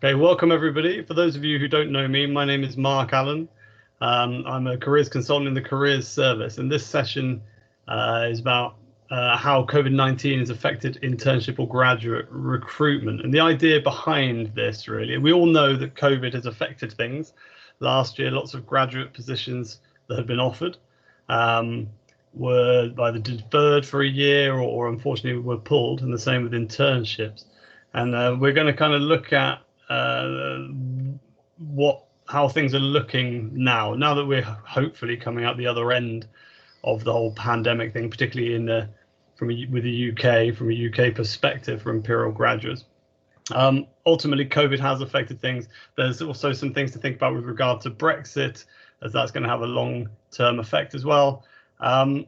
Okay, welcome everybody. For those of you who don't know me, my name is Mark Allen. I'm a careers consultant in the careers service, and this session is about how COVID-19 has affected internship or graduate recruitment. And the idea behind this, really, we all know that COVID has affected things. Last year, lots of graduate positions that had been offered were either deferred for a year or unfortunately were pulled, and the same with internships. And we're going to kind of look at how things are looking now that we're hopefully coming out the other end of the whole pandemic thing, particularly with the UK, from a UK perspective for Imperial graduates. Ultimately, COVID has affected things. There's also some things to think about with regard to Brexit, as that's going to have a long-term effect as well. And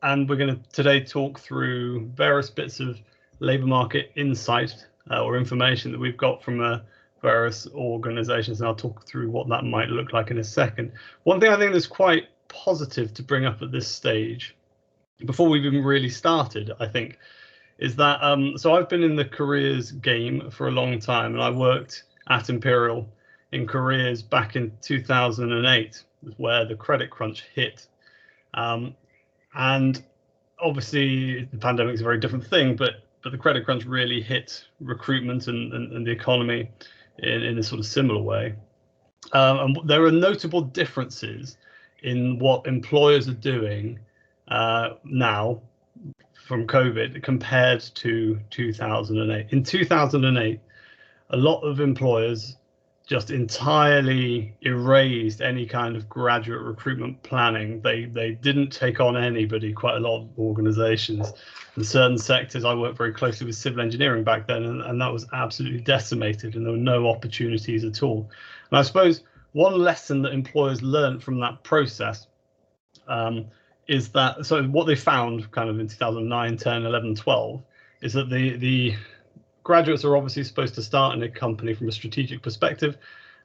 we're going to today talk through various bits of labour market insight or information that we've got from various organisations, and I'll talk through what that might look like in a second. One thing I think that's quite positive to bring up at this stage, before we've even really started, I think, is that so I've been in the careers game for a long time, and I worked at Imperial in careers back in 2008, where the credit crunch hit. And obviously the pandemic is a very different thing, but the credit crunch really hit recruitment and the economy in a sort of similar way. And there are notable differences in what employers are doing now from COVID compared to 2008. In 2008, a lot of employers just entirely erased any kind of graduate recruitment planning. They didn't take on anybody, quite a lot of organizations. In certain sectors, I worked very closely with civil engineering back then, and that was absolutely decimated, and there were no opportunities at all. And I suppose one lesson that employers learned from that process is that, so what they found kind of in 2009, 10, 11, 12, is that the graduates are obviously supposed to start in a company from a strategic perspective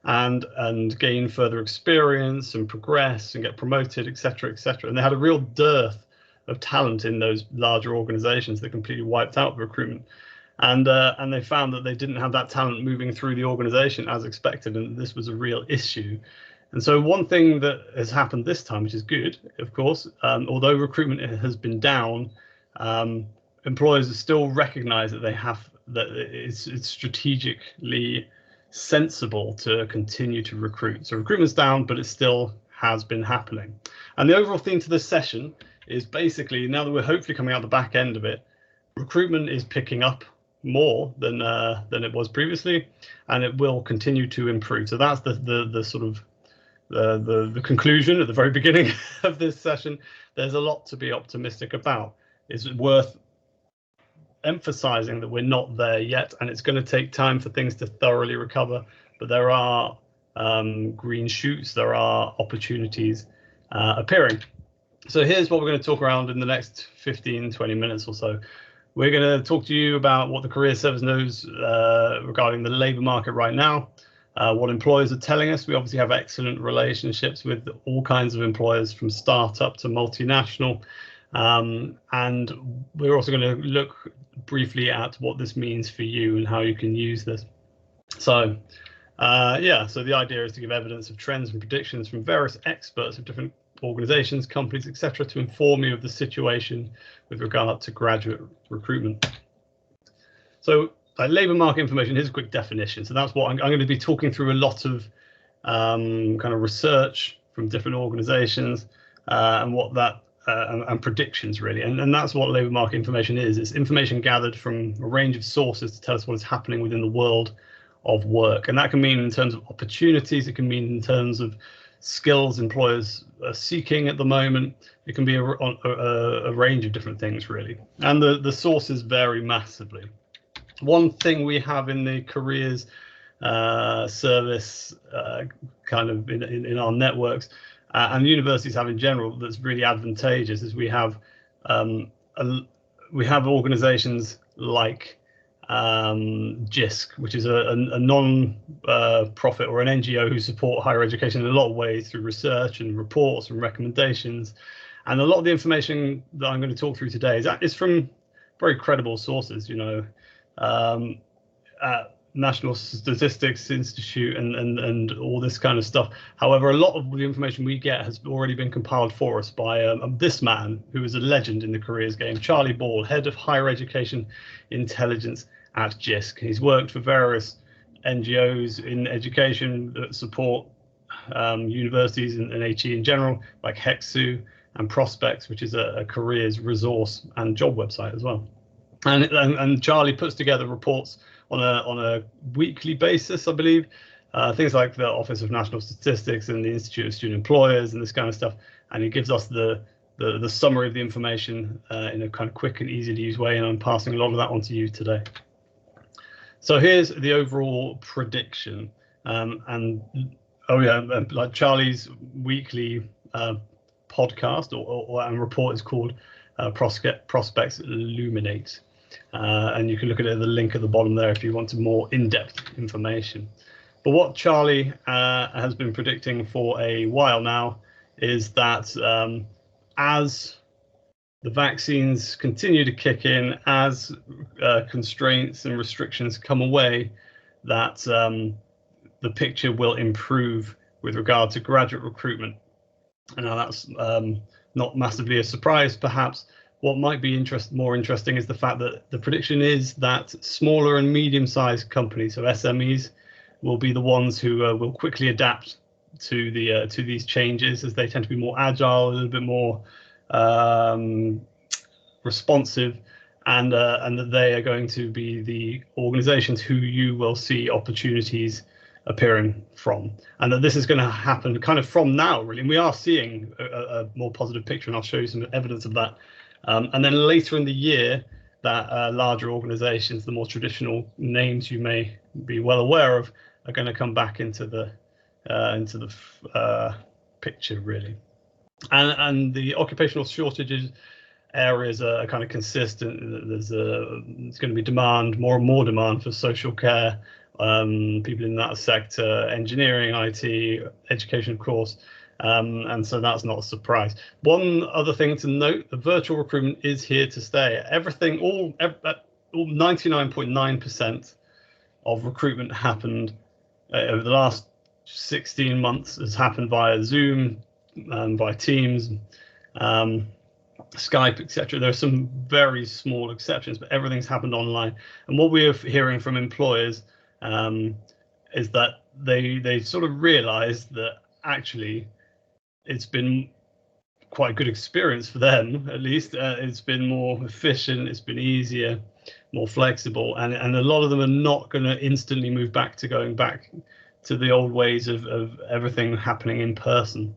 and gain further experience and progress and get promoted, etc., etc. And they had a real dearth of talent in those larger organizations that completely wiped out recruitment. And they found that they didn't have that talent moving through the organization as expected, and this was a real issue. And so one thing that has happened this time, which is good, of course, although recruitment has been down, employers still recognize that that it's strategically sensible to continue to recruit. So recruitment's down, but it still has been happening. And the overall theme to this session is basically, now that we're hopefully coming out the back end of it, recruitment is picking up more than it was previously, and it will continue to improve. So that's the sort of the conclusion at the very beginning of this session. There's a lot to be optimistic about. It's worth emphasizing that we're not there yet, and it's going to take time for things to thoroughly recover, but there are green shoots, there are opportunities appearing. So here's what we're going to talk around in the next 15-20 minutes or so. We're going to talk to you about what the career service knows regarding the labour market right now, what employers are telling us. We obviously have excellent relationships with all kinds of employers, from startup to multinational. And we're also going to look briefly at what this means for you and how you can use this. So so the idea is to give evidence of trends and predictions from various experts of different organizations, companies, etc., to inform you of the situation with regard to graduate recruitment. So labour market information, here's a quick definition. So that's what I'm going to be talking through a lot of kind of research from different organizations and what that and predictions, really, and that's what labour market information is. It's information gathered from a range of sources to tell us what is happening within the world of work, and that can mean in terms of opportunities, it can mean in terms of skills employers are seeking at the moment. It can be a range of different things, really, and the sources vary massively. One thing we have in the careers service kind of in our networks, and universities have in general, that's really advantageous, is we have organizations like JISC, which is a non-profit or an NGO who support higher education in a lot of ways through research and reports and recommendations. And a lot of the information that I'm going to talk through today is from very credible sources. You know, National Statistics Institute and all this kind of stuff. However, a lot of the information we get has already been compiled for us by this man who is a legend in the careers game, Charlie Ball, head of higher education intelligence at JISC. He's worked for various NGOs in education that support universities and HE in general, like HEXU and Prospects, which is a careers resource and job website as well. And Charlie puts together reports on a weekly basis, I believe, things like the Office of National Statistics and the Institute of Student Employers and this kind of stuff. And he gives us the summary of the information in a kind of quick and easy to use way. And I'm passing a lot of that on to you today. So here's the overall prediction. Like Charlie's weekly podcast and report is called Prospects Illuminate. And you can look at it at the link at the bottom there if you want some more in-depth information. But what Charlie has been predicting for a while now is that as the vaccines continue to kick in, as constraints and restrictions come away, that the picture will improve with regard to graduate recruitment. And now that's not massively a surprise, perhaps. What might be more interesting is the fact that the prediction is that smaller and medium-sized companies, so SMEs, will be the ones who will quickly adapt to these changes, as they tend to be more agile, a little bit more responsive, and that they are going to be the organizations who you will see opportunities appearing from, and that this is going to happen kind of from now, really. And we are seeing a more positive picture, and I'll show you some evidence of that. And then later in the year, that larger organizations, the more traditional names you may be well aware of, are going to come back into the picture, really. And the occupational shortages areas are kind of consistent. There's going to be demand, more and more demand for social care, people in that sector, engineering, IT, education, of course. And so that's not a surprise. One other thing to note, the virtual recruitment is here to stay. Everything, all 99.9% of recruitment happened over the last 16 months has happened via Zoom, by Teams, Skype, etc. There are some very small exceptions, but everything's happened online. And what we're hearing from employers is that they sort of realized that actually it's been quite a good experience for them, at least. It's been more efficient, it's been easier, more flexible, and a lot of them are not going to instantly move back to going back to the old ways of everything happening in person.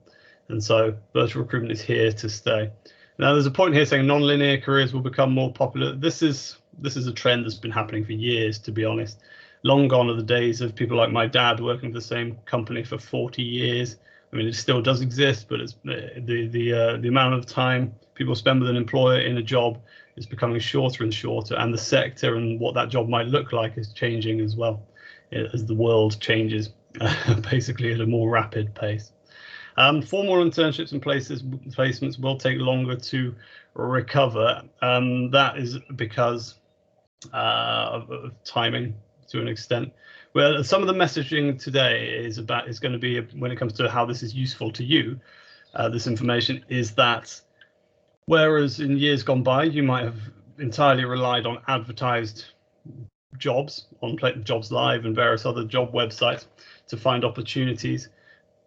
And so virtual recruitment is here to stay. Now, there's a point here saying non-linear careers will become more popular. This is a trend that's been happening for years, to be honest. Long gone are the days of people like my dad working for the same company for 40 years. I mean, it still does exist, but it's the amount of time people spend with an employer in a job is becoming shorter and shorter, and the sector and what that job might look like is changing as well, as the world changes basically at a more rapid pace. Formal internships and placements will take longer to recover. That is because of timing to an extent. Well, some of the messaging today is going to be, when it comes to how this is useful to you, this information, is that whereas in years gone by you might have entirely relied on advertised jobs on Jobs Live and various other job websites to find opportunities,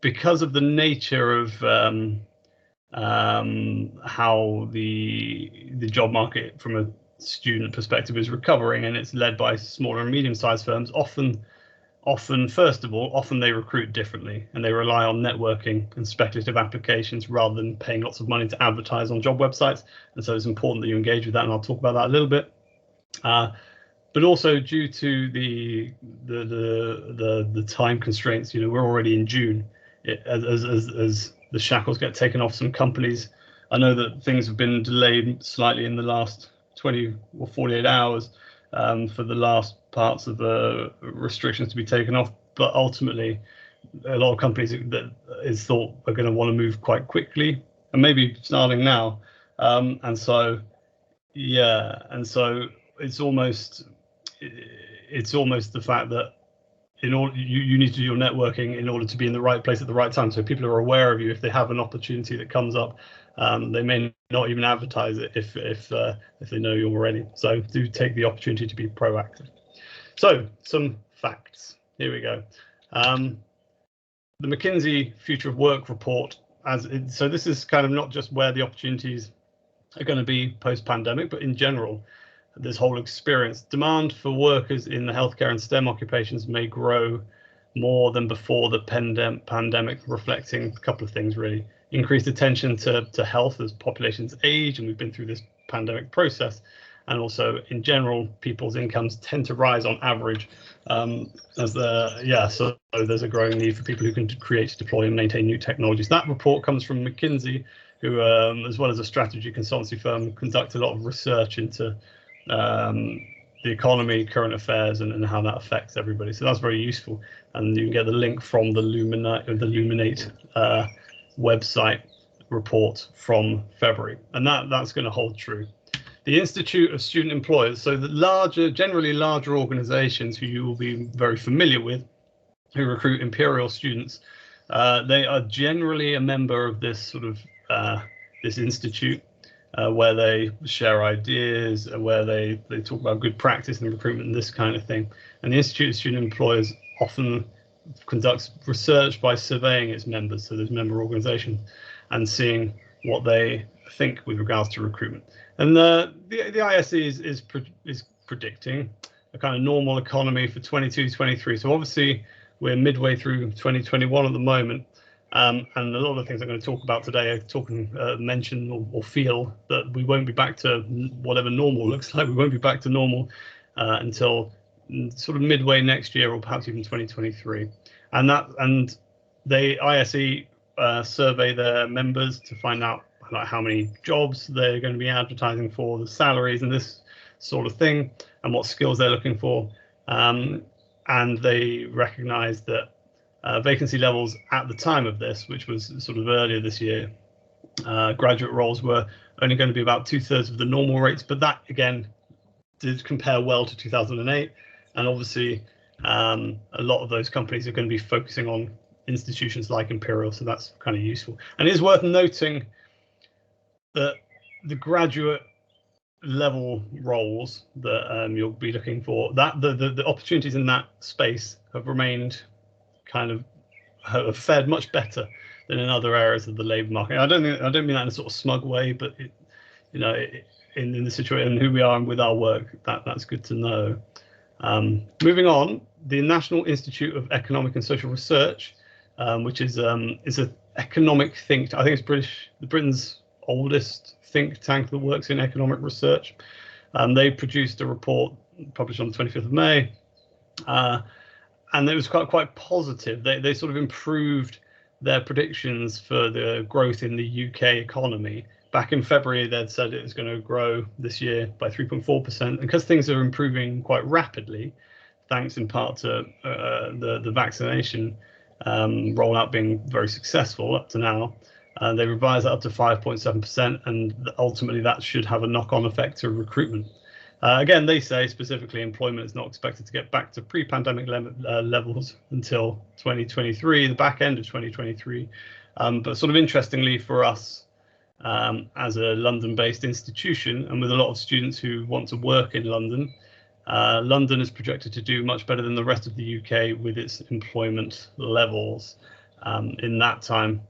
because of the nature of how the job market from a student perspective is recovering, and it's led by smaller and medium-sized firms. Often, first of all, they recruit differently, and they rely on networking and speculative applications rather than paying lots of money to advertise on job websites. And so it's important that you engage with that, and I'll talk about that a little bit. But also due to the time constraints, we're already in June. As the shackles get taken off some companies, I know that things have been delayed slightly in the last 20 or 48 hours for the last parts of the restrictions to be taken off, but ultimately a lot of companies that is thought are going to want to move quite quickly, and maybe starting now, and so it's almost, it's almost the fact that in order you need to do your networking in order to be in the right place at the right time. So people are aware of you if they have an opportunity that comes up. They may not even advertise it if they know you're ready. So do take the opportunity to be proactive. So some facts. Here we go. The McKinsey Future of Work report. So this is kind of not just where the opportunities are going to be post-pandemic, but in general, this whole experience. Demand for workers in the healthcare and STEM occupations may grow more than before the pandemic, reflecting a couple of things really. Increased attention to health as populations age, and we've been through this pandemic process. And also in general, people's incomes tend to rise on average so there's a growing need for people who can create, deploy and maintain new technologies. That report comes from McKinsey, who, as well as a strategy consultancy firm, conduct a lot of research into the economy, current affairs, and how that affects everybody. So that's very useful. And you can get the link from the Luminate website report from February, and that's going to hold true. The Institute of Student Employers, so the generally larger organizations who you will be very familiar with, who recruit Imperial students, they are generally a member of this sort of this institute, where they share ideas, where they talk about good practice in recruitment and this kind of thing. And the Institute of Student Employers often conducts research by surveying its members, so there's member organizations, and seeing what they think with regards to recruitment. And the ISE is predicting a kind of normal economy for 22-23. So obviously we're midway through 2021 at the moment, and a lot of the things I'm going to talk about today are mention or feel that we won't be back to whatever normal looks like. We won't be back to normal until sort of midway next year, or perhaps even 2023. And the ISE survey their members to find out like how many jobs they're going to be advertising for, the salaries and this sort of thing, and what skills they're looking for. And they recognize that vacancy levels at the time of this, which was sort of earlier this year, graduate roles were only going to be about 2/3 of the normal rates, but that again did compare well to 2008. And obviously a lot of those companies are going to be focusing on institutions like Imperial, so that's kind of useful. And it is worth noting that the graduate level roles that you'll be looking for, that the opportunities in that space have remained have fared much better than in other areas of the labour market. I don't mean that in a sort of smug way, but in the situation who we are and with our work, that's good to know. Moving on, the National Institute of Economic and Social Research, which is an economic think. I think it's Britain's oldest think tank that works in economic research. They produced a report published on the 25th of May, and it was quite positive. They sort of improved their predictions for the growth in the UK economy. Back in February, they'd said it was going to grow this year by 3.4%. Because things are improving quite rapidly, thanks in part to the vaccination rollout being very successful up to now, they revised that up to 5.7%, and ultimately that should have a knock-on effect to recruitment. Again, they say specifically employment is not expected to get back to pre-pandemic levels until 2023, the back end of 2023. But sort of interestingly for us, as a London-based institution and with a lot of students who want to work in London, London is projected to do much better than the rest of the UK with its employment levels in that time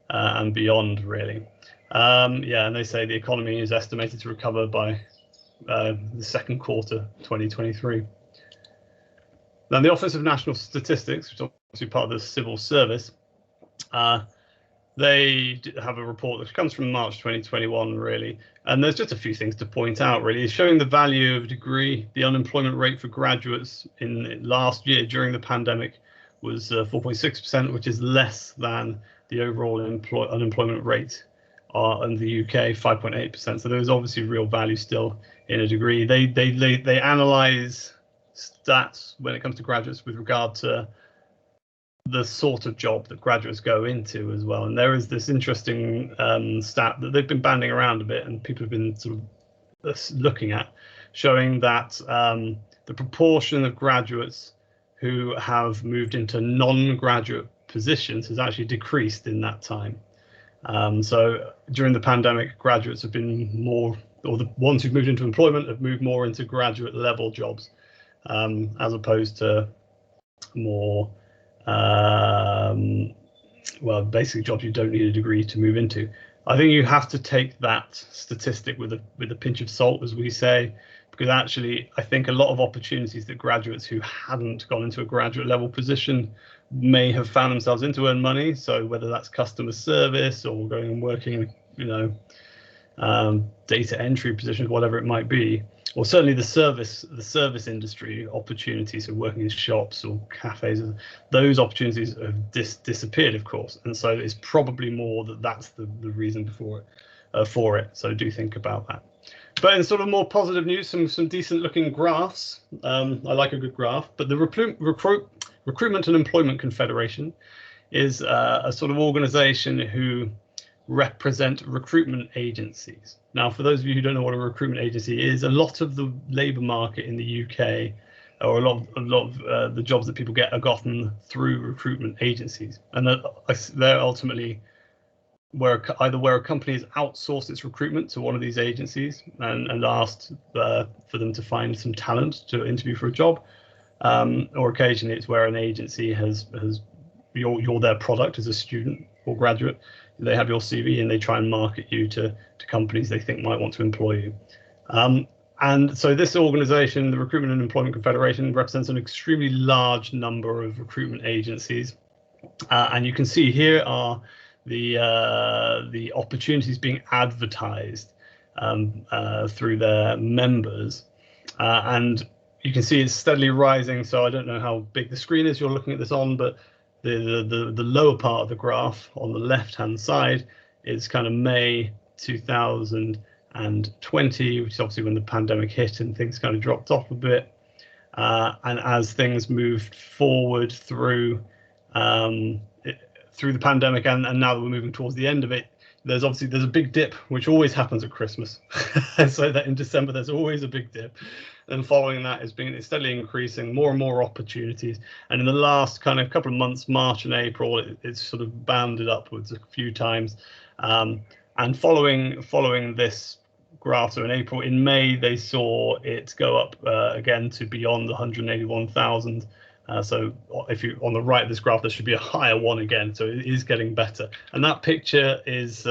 and beyond, really. And they say the economy is estimated to recover by the second quarter 2023. Now, the Office of National Statistics, which is obviously part of the civil service, they have a report that comes from March 2021, really. And there's just a few things to point out, really. It's showing the value of a degree. The unemployment rate for graduates in last year during the pandemic was 4.6%, which is less than the overall unemployment rate in the UK, 5.8%. So there's obviously real value still in a degree. They analyze stats when it comes to graduates with regard to the sort of job that graduates go into as well. And there is this interesting stat that they've been banding around a bit and people have been sort of looking at, showing that the proportion of graduates who have moved into non-graduate positions has actually decreased in that time. So during the pandemic, graduates have been more, or the ones who've moved into employment have moved more into graduate level jobs, as opposed to more, well, basically jobs you don't need a degree to move into. I think you have to take that statistic with a pinch of salt, as we say, because actually I think a lot of opportunities that graduates who hadn't gone into a graduate level position may have found themselves in to earn money. So whether that's customer service or going and working, you know, data entry positions, whatever it might be, or certainly the service industry opportunities of working in shops or cafes, those opportunities have disappeared, of course. And so it's probably more that that's the reason for it. So do think about that. But in sort of more positive news, some decent looking graphs. I like a good graph, but the Recruitment and Employment Confederation is a sort of organization who represent recruitment agencies. Now, for those of you who don't know what a recruitment agency is, a lot of the labour market in the UK, or a lot of the jobs that people get are gotten through recruitment agencies, and they're ultimately where a company has outsourced its recruitment to one of these agencies and asked for them to find some talent to interview for a job, or occasionally it's where an agency has you're their product as a student or graduate. They have your CV and they try and market you to companies they think might want to employ you. And so this organization, the Recruitment and Employment Confederation, represents an extremely large number of recruitment agencies. And you can see here are the opportunities being advertised through their members. And you can see it's steadily rising. So I don't know how big the screen is you're looking at this on, but the lower part of the graph on the left hand side is kind of May 2020, which is obviously when the pandemic hit and things kind of dropped off a bit. And as things moved forward through the pandemic and now that we're moving towards the end of it, there's a big dip, which always happens at Christmas. So that in December there's always a big dip, and following that it's steadily increasing, more and more opportunities. And in the last kind of couple of months, March and April, it's sort of bounded upwards a few times. And following this graph, so in May they saw it go up again to beyond 181,000. So if you on the right of this graph, there should be a higher one again. So it is getting better. And that picture is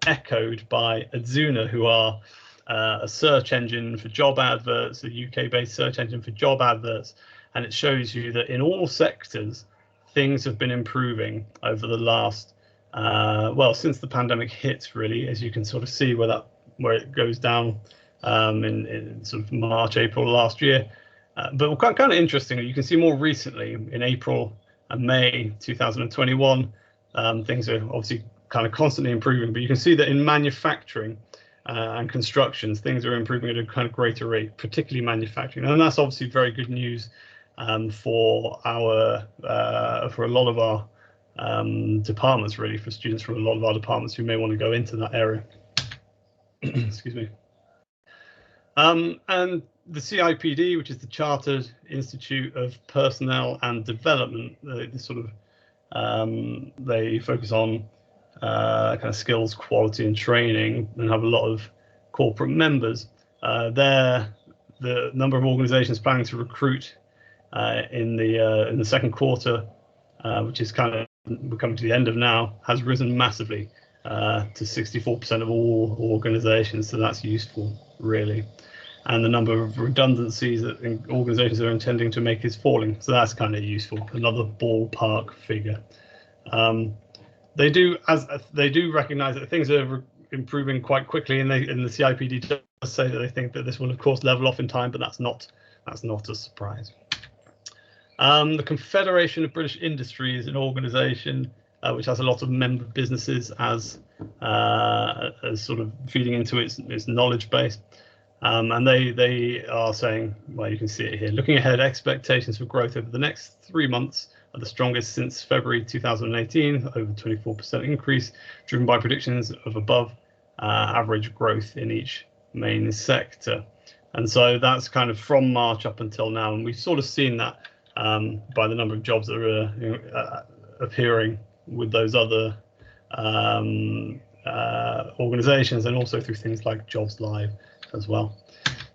echoed by Adzuna, who are a search engine for job adverts, a UK-based search engine for job adverts. And it shows you that in all sectors, things have been improving over the last, well, since the pandemic hit, really, as you can sort of see where it goes down in sort of March, April last year. But kind of interestingly, you can see more recently in April and May 2021, things are obviously kind of constantly improving. But you can see that in manufacturing and constructions, things are improving at a kind of greater rate, particularly manufacturing, and that's obviously very good news for a lot of our departments, really, for students from a lot of our departments who may want to go into that area. Excuse me. And the CIPD, which is the Chartered Institute of Personnel and Development, they focus on kind of skills, quality and training, and have a lot of corporate members. The number of organizations planning to recruit in the second quarter, which is kind of we're coming to the end of now, has risen massively to 64% of all organizations. So that's useful, really. And the number of redundancies that organizations are intending to make is falling. So that's kind of useful, another ballpark figure. They do recognize that things are improving quite quickly, and the CIPD does say that they think that this will, of course, level off in time, but that's not a surprise. The Confederation of British Industry is an organization which has a lot of member businesses as sort of feeding into its knowledge base. And they are saying, well, you can see it here, looking ahead, expectations for growth over the next 3 months are the strongest since February 2018, over 24% increase, driven by predictions of above average growth in each main sector. And so that's kind of from March up until now, and we've sort of seen that by the number of jobs that are appearing with those other organizations, and also through things like Jobs Live as well.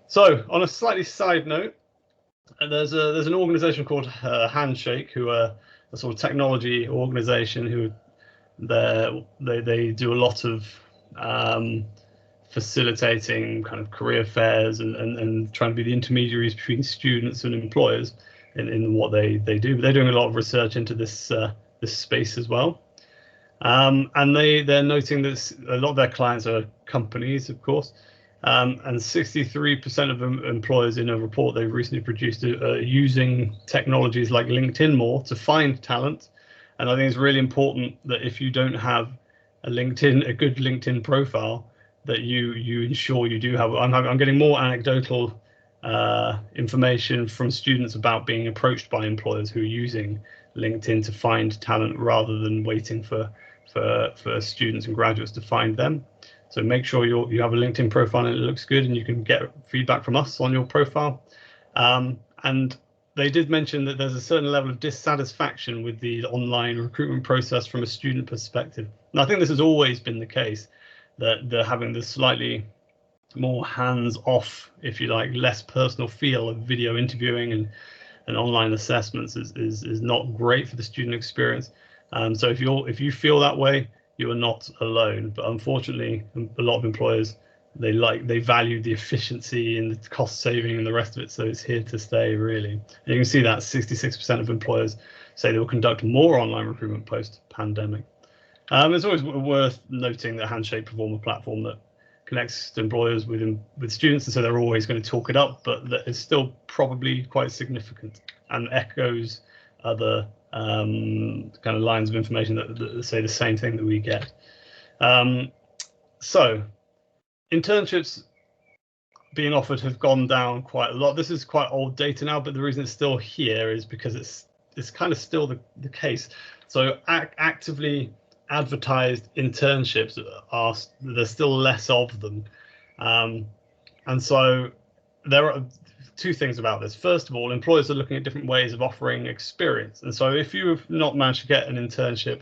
So on a slightly side note, there's an organization called Handshake, who are a sort of technology organization who they do a lot of facilitating kind of career fairs and trying to be the intermediaries between students and employers in what they do. But they're doing a lot of research into this space as well. And they're noting that a lot of their clients are companies, of course, and 63% of employers in a report they've recently produced are using technologies like LinkedIn more to find talent. And I think it's really important that if you don't have a good LinkedIn profile, that you ensure you do have. I'm getting more anecdotal information from students about being approached by employers who are using LinkedIn to find talent rather than waiting for students and graduates to find them. So make sure you have a LinkedIn profile and it looks good, and you can get feedback from us on your profile. And they did mention that there's a certain level of dissatisfaction with the online recruitment process from a student perspective. And I think this has always been the case, that they're having this slightly more hands-off, if you like, less personal feel of video interviewing and online assessments is not great for the student experience. So if you feel that way, you are not alone. But unfortunately, a lot of employers, they value the efficiency and the cost saving and the rest of it. So it's here to stay, really. And you can see that 66% of employers say they will conduct more online recruitment post-pandemic. It's always worth noting that Handshake perform a platform that connects employers with students, and so they're always going to talk it up, but that is still probably quite significant and echoes other kind of lines of information that say the same thing that we get. So internships being offered have gone down quite a lot. This is quite old data now, but the reason it's still here is because it's kind of still the case. So actively advertised internships there's still less of them, and so there are two things about this. First of all, employers are looking at different ways of offering experience, and so if you have not managed to get an internship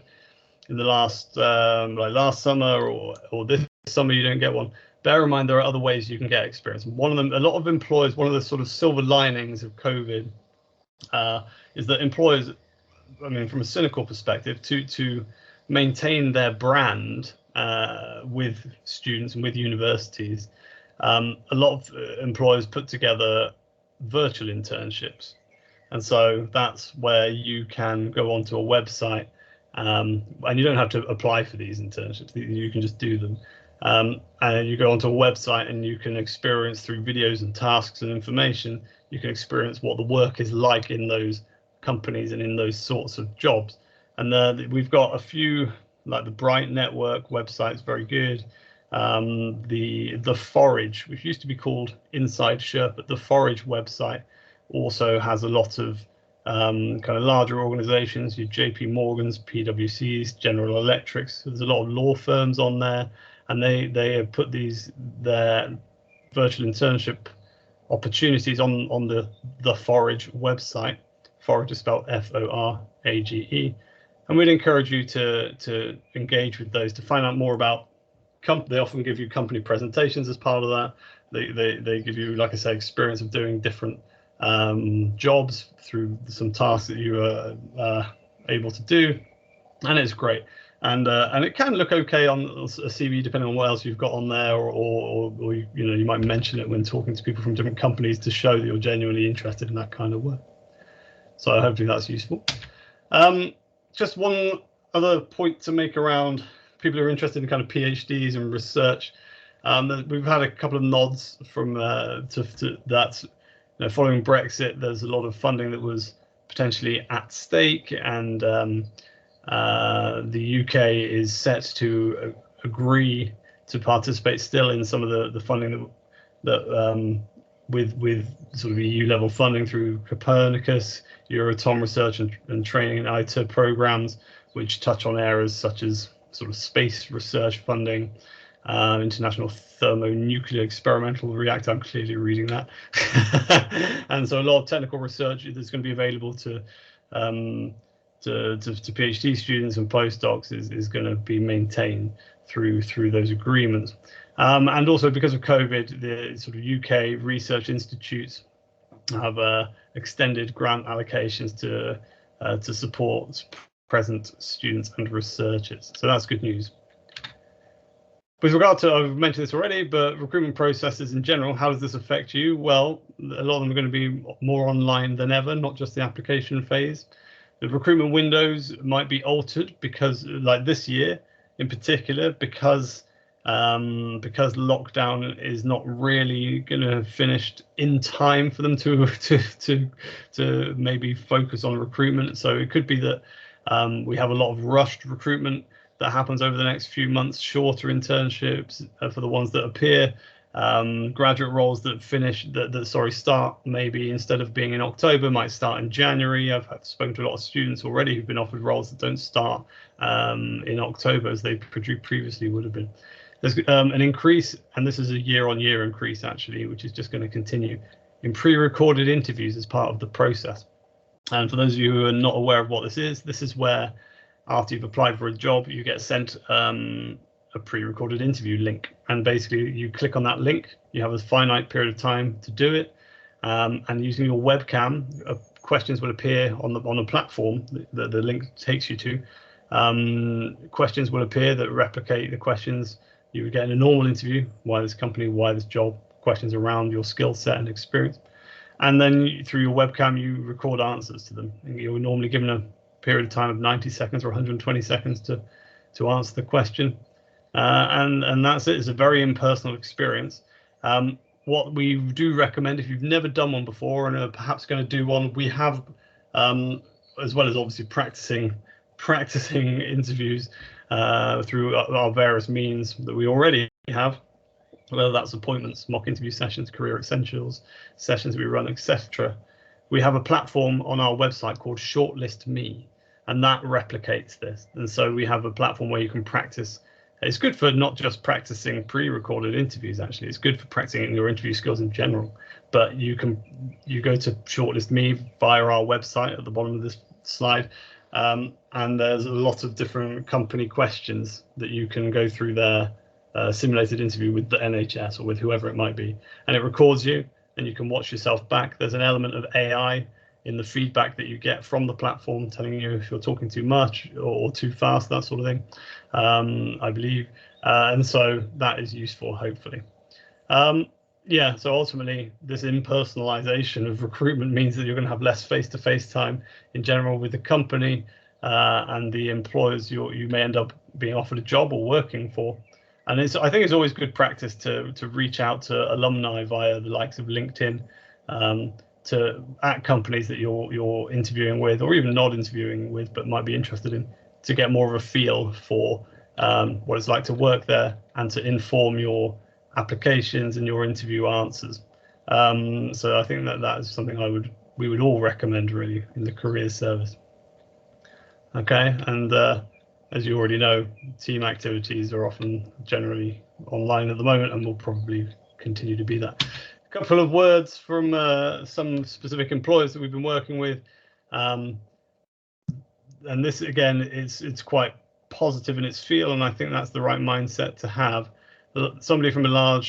in the last summer or this summer, you don't get one, bear in mind there are other ways you can get experience. One of them, a lot of employers, one of the sort of silver linings of COVID is that employers, I mean, from a cynical perspective, to maintain their brand with students and with universities, a lot of employers put together virtual internships. And so that's where you can go onto a website, and you don't have to apply for these internships, you can just do them. And you go onto a website and you can experience through videos and tasks and information, you can experience what the work is like in those companies and in those sorts of jobs. And we've got a few, like the Bright Network website's very good. The Forage, which used to be called Inside Shirt, but the Forage website also has a lot of kind of larger organizations, your JP Morgans, PwCs, General Electrics. So there's a lot of law firms on there, and they have put their virtual internship opportunities on the Forage website. Forage is spelled Forage. And we'd encourage you to engage with those to find out more about. They often give you company presentations as part of that. They give you, like I say, experience of doing different jobs through some tasks that you are able to do, and it's great. And it can look okay on a CV depending on what else you've got on there, or you might mention it when talking to people from different companies to show that you're genuinely interested in that kind of work. So hopefully that's useful. Just one other point to make around people who are interested in kind of PhDs and research. We've had a couple of nods from to that. Following Brexit, there's a lot of funding that was potentially at stake, and the UK is set to agree to participate still in some of the funding that with sort of EU level funding through Copernicus, Euratom research and training and ITER programs, which touch on areas such as sort of space research funding, International Thermonuclear Experimental Reactor. I'm clearly reading that. And so a lot of technical research that's going to be available to PhD students and postdocs is going to be maintained through those agreements. And also because of COVID, the sort of UK research institutes have extended grant allocations to support present students and researchers. So that's good news. With regard to, I've mentioned this already, but recruitment processes in general, how does this affect you? Well, a lot of them are going to be more online than ever, not just the application phase. The recruitment windows might be altered because, like this year in particular, because lockdown is not really going to have finished in time for them to maybe focus on recruitment. So it could be that we have a lot of rushed recruitment that happens over the next few months, shorter internships for the ones that appear, graduate roles that start maybe instead of being in October, might start in January. I've spoken to a lot of students already who've been offered roles that don't start in October as they previously would have been. There's an increase, and this is a year-on-year increase actually, which is just going to continue in pre-recorded interviews as part of the process. And for those of you who are not aware of what this is where after you've applied for a job, you get sent a pre-recorded interview link, and basically you click on that link. You have a finite period of time to do it, and using your webcam, questions will appear on the platform that the link takes you to. Questions will appear that replicate the questions you would get in a normal interview. Why this company? Why this job? Questions around your skill set and experience, and then through your webcam you record answers to them. And you're normally given a period of time of 90 seconds or 120 seconds to answer the question, and that's it. It's a very impersonal experience. What we do recommend, if you've never done one before and are perhaps going to do one, we have, as well as obviously practicing interviews through our various means that we already have, whether that's appointments, mock interview sessions, career essentials sessions we run, etc. We have a platform on our website called Shortlist Me, and that replicates this. And so we have a platform where you can practice. It's good for not just practicing pre-recorded interviews, actually. It's good for practicing your interview skills in general. But you go to Shortlist Me via our website at the bottom of this slide, and there's a lot of different company questions that you can go through their simulated interview with the NHS or with whoever it might be, and it records you. And you can watch yourself back. There's an element of AI in the feedback that you get from the platform, telling you if you're talking too much or too fast, that sort of thing, I believe. And so that is useful, hopefully. Yeah, so ultimately, this impersonalization of recruitment means that you're going to have less face-to-face time in general with the company and the employers you may end up being offered a job or working for. And I think it's always good practice to reach out to alumni via the likes of LinkedIn, at companies that you're interviewing with, or even not interviewing with, but might be interested in, to get more of a feel for what it's like to work there and to inform your applications and your interview answers. So I think that is something we would all recommend really in the careers service. Okay, and as you already know, team activities are often generally online at the moment and will probably continue to be that. A couple of words from some specific employers that we've been working with. And this, again, it's quite positive in its feel, and I think that's the right mindset to have. Somebody from a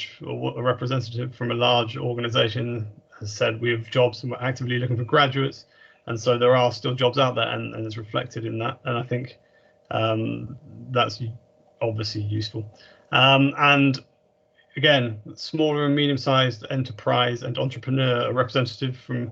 representative from a large organization has said we have jobs and we're actively looking for graduates. And so there are still jobs out there, and it's reflected in that. And I think that's obviously useful. And again, smaller and medium-sized enterprise and entrepreneur, a representative from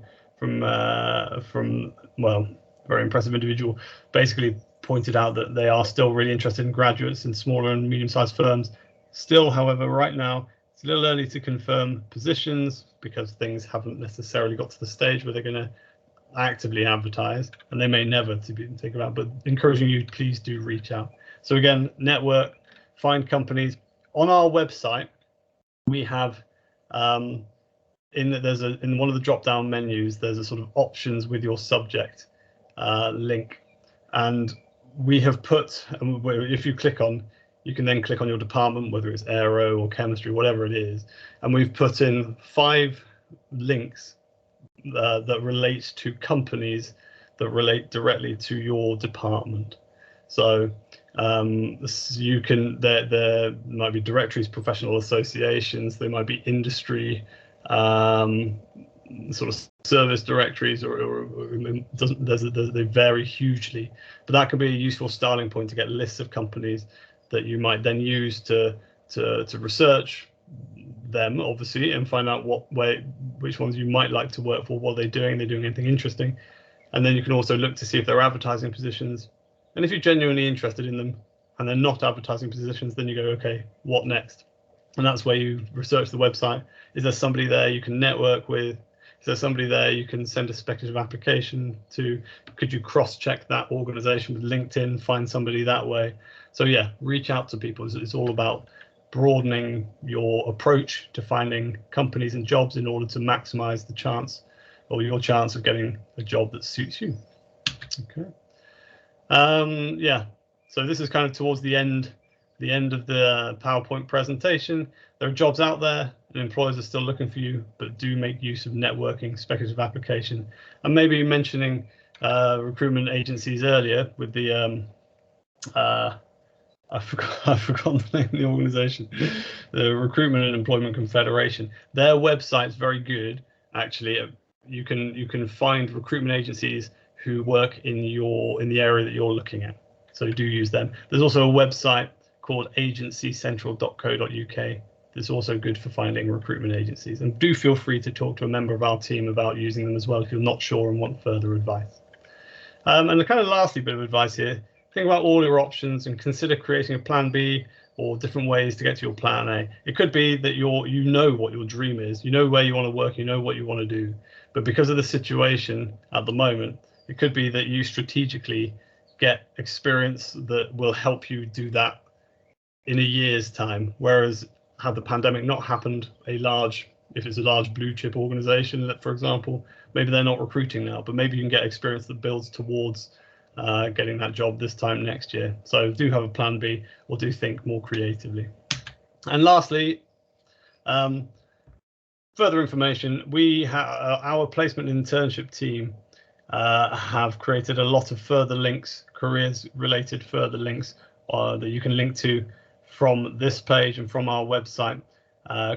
well, very impressive individual, basically pointed out that they are still really interested in graduates in smaller and medium-sized firms. Still, however, right now it's a little early to confirm positions because things haven't necessarily got to the stage where they're going to actively advertise, and they may never to be thinking about, but encouraging you, please do reach out. So again, network, find companies. On our website, we have in one of the drop down menus, there's a sort of options with your subject link, and we have put, if you click on, you can then click on your department, whether it's aero or chemistry, whatever it is, and we've put in 5 links that relate to companies that relate directly to your department. So you can, there might be directories, professional associations, there might be industry sort of service directories, or they vary hugely, but that could be a useful starting point to get lists of companies that you might then use to research them, obviously, and find out which ones you might like to work for, what they're doing anything interesting. And then you can also look to see if they're advertising positions, and if you're genuinely interested in them and they're not advertising positions, then you go, okay, what next? And that's where you research the website. Is there somebody there you can network with? Is there somebody there you can send a speculative application to? Could you cross-check that organization with LinkedIn, find somebody that way? So yeah, reach out to people. It's all about broadening your approach to finding companies and jobs in order to maximize the chance, or your chance, of getting a job that suits you. Okay. Yeah, so this is kind of towards the end of the PowerPoint presentation. There are jobs out there and employers are still looking for you, but do make use of networking, speculative application, and maybe mentioning recruitment agencies earlier with the I've forgotten the name of the organization, the Recruitment and Employment Confederation. Their website's very good, actually. You can find recruitment agencies who work in the area that you're looking at, so do use them. There's also a website called agencycentral.co.uk that's also good for finding recruitment agencies, and do feel free to talk to a member of our team about using them as well if you're not sure and want further advice. And the kind of lastly bit of advice here: think about all your options and consider creating a plan B or different ways to get to your plan A. It could be that you know what your dream is, you know where you want to work, you know what you want to do, but because of the situation at the moment, it could be that you strategically get experience that will help you do that in a year's time. Whereas had the pandemic not happened, if it's a large blue chip organization, for example, maybe they're not recruiting now, but maybe you can get experience that builds towards getting that job this time next year. So do have a plan B, or do think more creatively. And lastly, further information, we have our placement internship team have created a lot of further links, careers related further links that you can link to from this page and from our website,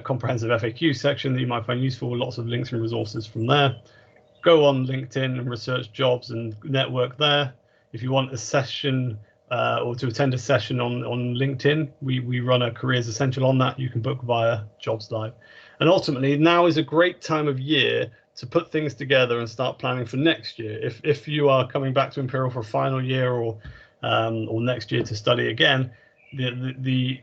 comprehensive FAQ section that you might find useful. Lots of links and resources from there. Go on LinkedIn and research jobs and network there. If you want a session or to attend a session on LinkedIn, we run a careers essential on that. You can book via Jobs Live. And ultimately, now is a great time of year to put things together and start planning for next year. If you are coming back to Imperial for a final year, or next year to study again, the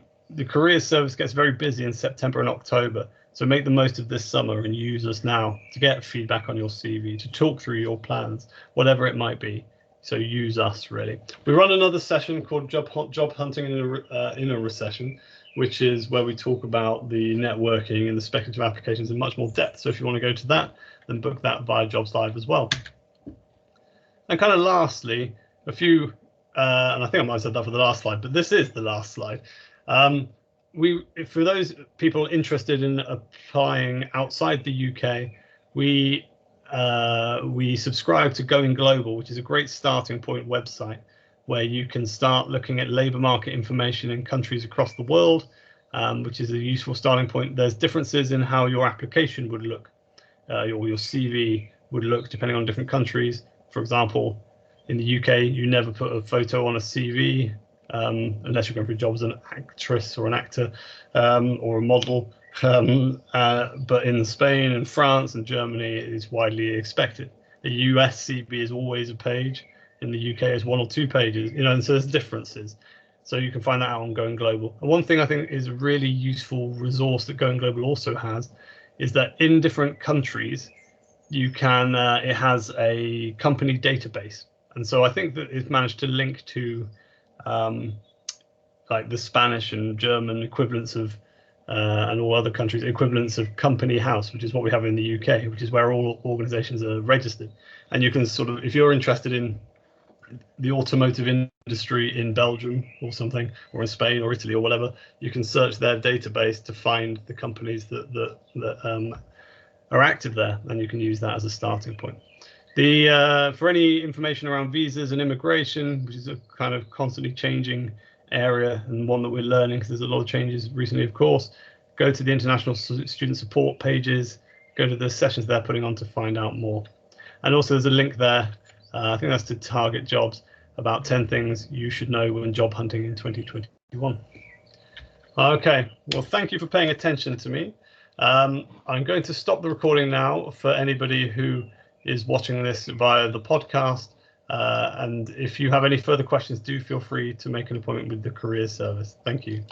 careers service gets very busy in September and October. So make the most of this summer and use us now to get feedback on your CV, to talk through your plans, whatever it might be. So use us, really. We run another session called Job Hunting in a Recession, which is where we talk about the networking and the speculative applications in much more depth. So if you want to go to that, then book that via Jobs Live as well. And kind of lastly, a few, and I think I might have said that for the last slide, but this is the last slide. For those people interested in applying outside the UK, we subscribe to Going Global, which is a great starting point website where you can start looking at labour market information in countries across the world, which is a useful starting point. There's differences in how your application would look, or your CV would look, depending on different countries. For example, in the UK, you never put a photo on a CV unless you're going for a job as an actress or an actor or a model. But in Spain and France and Germany, it's widely expected. The US CV is always a page. In the UK, it's 1 or 2 pages. And so there's differences. So you can find that out on Going Global. And one thing I think is a really useful resource that Going Global also has is that in different countries, you can it has a company database. And so I think that it's managed to link to like the Spanish and German equivalents of and all other countries equivalents of company house, which is what we have in the UK, which is where all organizations are registered. And you can sort of, if you're interested in the automotive industry in Belgium or something, or in Spain or Italy or whatever, you can search their database to find the companies that are active there, and you can use that as a starting point. For any information around visas and immigration, which is a kind of constantly changing area and one that we're learning because there's a lot of changes recently, of course, go to the international student support pages, go to the sessions they're putting on to find out more. And also there's a link there, I think that's to Target Jobs, about 10 things you should know when job hunting in 2021. Okay, well, thank you for paying attention to me. I'm going to stop the recording now for anybody who is watching this via the podcast. And if you have any further questions, do feel free to make an appointment with the careers service. Thank you.